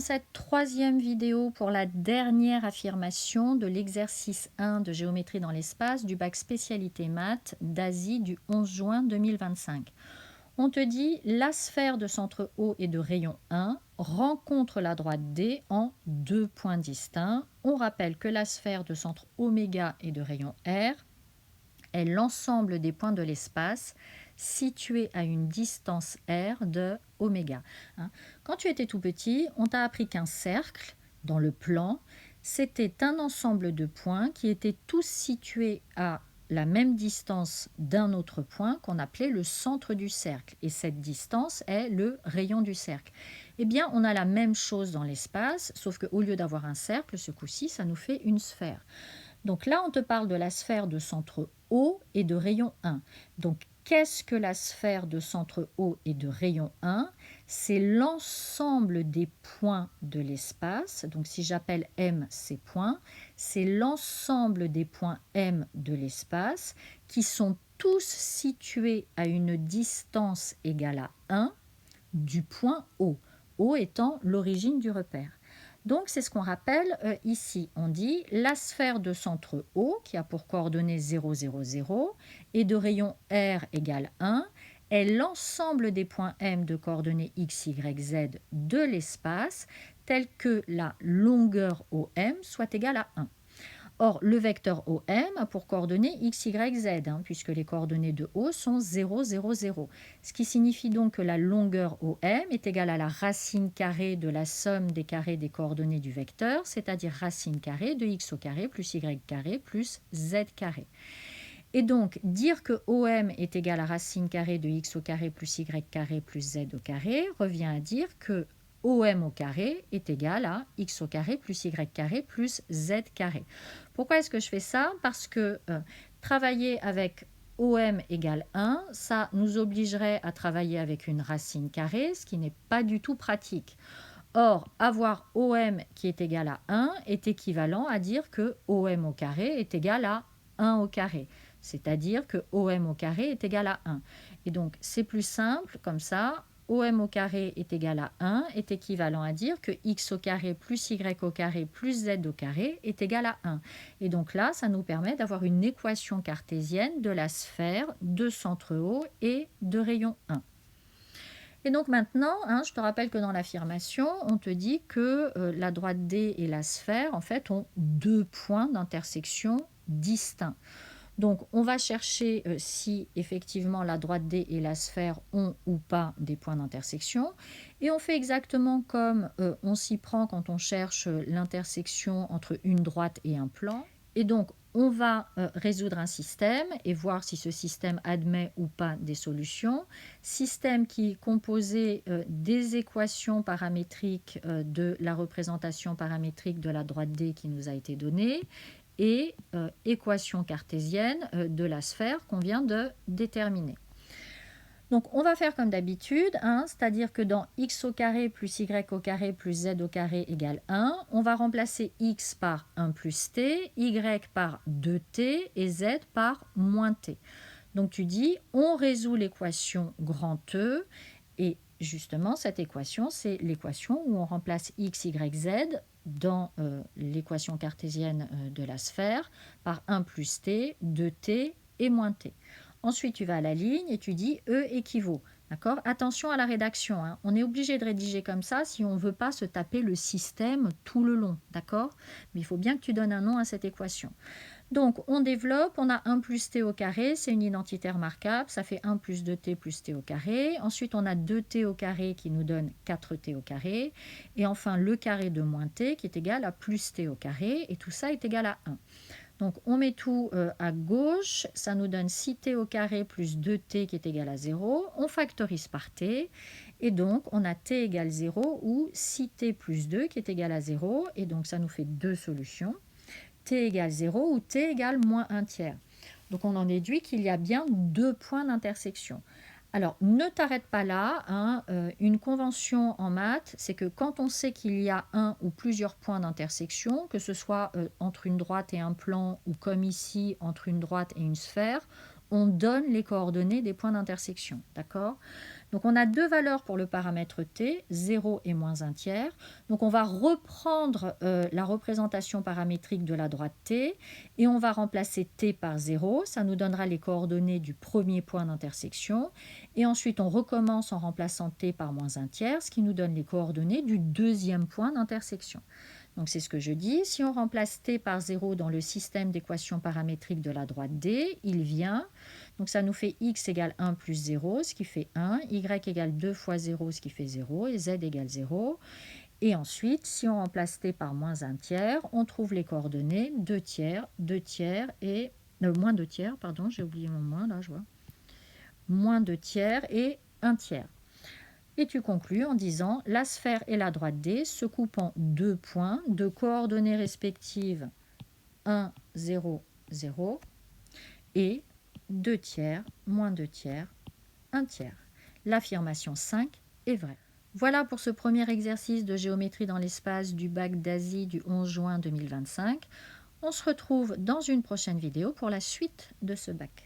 cette troisième vidéo pour la dernière affirmation de l'exercice 1 de géométrie dans l'espace du bac spécialité maths d'Asie du 11 juin 2025. On te dit la sphère de centre O et de rayon 1 rencontre la droite D en deux points distincts. On rappelle que la sphère de centre oméga et de rayon R est l'ensemble des points de l'espace situés à une distance r de oméga. Quand tu étais tout petit, on t'a appris qu'un cercle, dans le plan, c'était un ensemble de points qui étaient tous situés à la même distance d'un autre point qu'on appelait le centre du cercle. Et cette distance est le rayon du cercle. Eh bien, on a la même chose dans l'espace, sauf qu'au lieu d'avoir un cercle, ce coup-ci, ça nous fait une sphère. Donc là, on te parle de la sphère de centre O et de rayon 1. Donc, qu'est-ce que la sphère de centre O et de rayon 1? C'est l'ensemble des points de l'espace. Donc, si j'appelle M ces points, c'est l'ensemble des points M de l'espace qui sont tous situés à une distance égale à 1 du point O. O étant l'origine du repère. Donc, c'est ce qu'on rappelle ici. On dit la sphère de centre O, qui a pour coordonnées 0, 0, 0, et de rayon R égale 1, est l'ensemble des points M de coordonnées x, y, z de l'espace, tel que la longueur OM soit égale à 1. Or, le vecteur OM a pour coordonnées x, y, z, puisque les coordonnées de O sont 0, 0, 0. Ce qui signifie donc que la longueur OM est égale à la racine carrée de la somme des carrés des coordonnées du vecteur, c'est-à-dire racine carrée de x au carré plus y carré plus z carré. Et donc, dire que OM est égal à racine carrée de x au carré plus y carré plus z au carré revient à dire que OM au carré est égal à x au carré plus y carré plus z carré. Pourquoi est-ce que je fais ça? Parce que travailler avec OM égale 1, ça nous obligerait à travailler avec une racine carrée, ce qui n'est pas du tout pratique. Or, avoir OM qui est égal à 1 est équivalent à dire que OM au carré est égal à 1 au carré. C'est-à-dire que OM au carré est égal à 1. Et donc, c'est plus simple, comme ça, OM au carré est égal à 1 est équivalent à dire que x au carré plus y au carré plus z au carré est égal à 1. Et donc là, ça nous permet d'avoir une équation cartésienne de la sphère de centre O et de rayon 1. Et donc maintenant, je te rappelle que dans l'affirmation, on te dit que la droite D et la sphère, en fait, ont deux points d'intersection distincts. Donc, on va chercher si effectivement la droite D et la sphère ont ou pas des points d'intersection. Et on fait exactement comme on s'y prend quand on cherche l'intersection entre une droite et un plan. Et donc, on va résoudre un système et voir si ce système admet ou pas des solutions. Système qui est composé des équations paramétriques de la représentation paramétrique de la droite D qui nous a été donnée et équation cartésienne de la sphère qu'on vient de déterminer. Donc, on va faire comme d'habitude, c'est-à-dire que dans x au carré plus y au carré plus z au carré égale 1, on va remplacer x par 1 plus t, y par 2t et z par moins t. Donc, tu dis, on résout l'équation grand E, et justement, cette équation, c'est l'équation où on remplace x, y, z dans l'équation cartésienne de la sphère par 1 plus t, 2t et moins t. Ensuite, tu vas à la ligne et tu dis E équivaut. D'accord? Attention à la rédaction. On est obligé de rédiger comme ça si on ne veut pas se taper le système tout le long. D'accord? Mais il faut bien que tu donnes un nom à cette équation. Donc, on développe, on a 1 plus t au carré, c'est une identité remarquable, ça fait 1 plus 2t plus t au carré. Ensuite, on a 2t au carré qui nous donne 4t au carré. Et enfin, le carré de moins t qui est égal à plus t au carré. Et tout ça est égal à 1. Donc, on met tout à gauche, ça nous donne 6t au carré plus 2t qui est égal à 0. On factorise par t, et donc on a t égale 0 ou 6t plus 2 qui est égal à 0. Et donc, ça nous fait deux solutions, t égale 0 ou t égale moins 1 tiers. Donc, on en déduit qu'il y a bien deux points d'intersection. Alors, ne t'arrête pas là. Une convention en maths, c'est que quand on sait qu'il y a un ou plusieurs points d'intersection, que ce soit entre une droite et un plan ou comme ici, entre une droite et une sphère, on donne les coordonnées des points d'intersection. D'accord? Donc on a deux valeurs pour le paramètre t, 0 et moins 1 tiers. Donc on va reprendre la représentation paramétrique de la droite t et on va remplacer t par 0. Ça nous donnera les coordonnées du premier point d'intersection. Et ensuite on recommence en remplaçant t par moins 1 tiers, ce qui nous donne les coordonnées du deuxième point d'intersection. Donc c'est ce que je dis. Si on remplace t par 0 dans le système d'équations paramétriques de la droite D, il vient. Donc ça nous fait x égale 1 plus 0, ce qui fait 1, y égale 2 fois 0, ce qui fait 0, et z égale 0. Et ensuite, si on remplace t par moins 1 tiers, on trouve les coordonnées 2 tiers et... moins 2 tiers, pardon, j'ai oublié mon moins, là, je vois. Moins 2 tiers et 1 tiers. Et tu conclus en disant la sphère et la droite D se coupent en deux points de coordonnées respectives 1, 0, 0 et 2 tiers, moins 2 tiers, 1 tiers. L'affirmation 5 est vraie. Voilà pour ce premier exercice de géométrie dans l'espace du bac d'Asie du 11 juin 2025. On se retrouve dans une prochaine vidéo pour la suite de ce bac.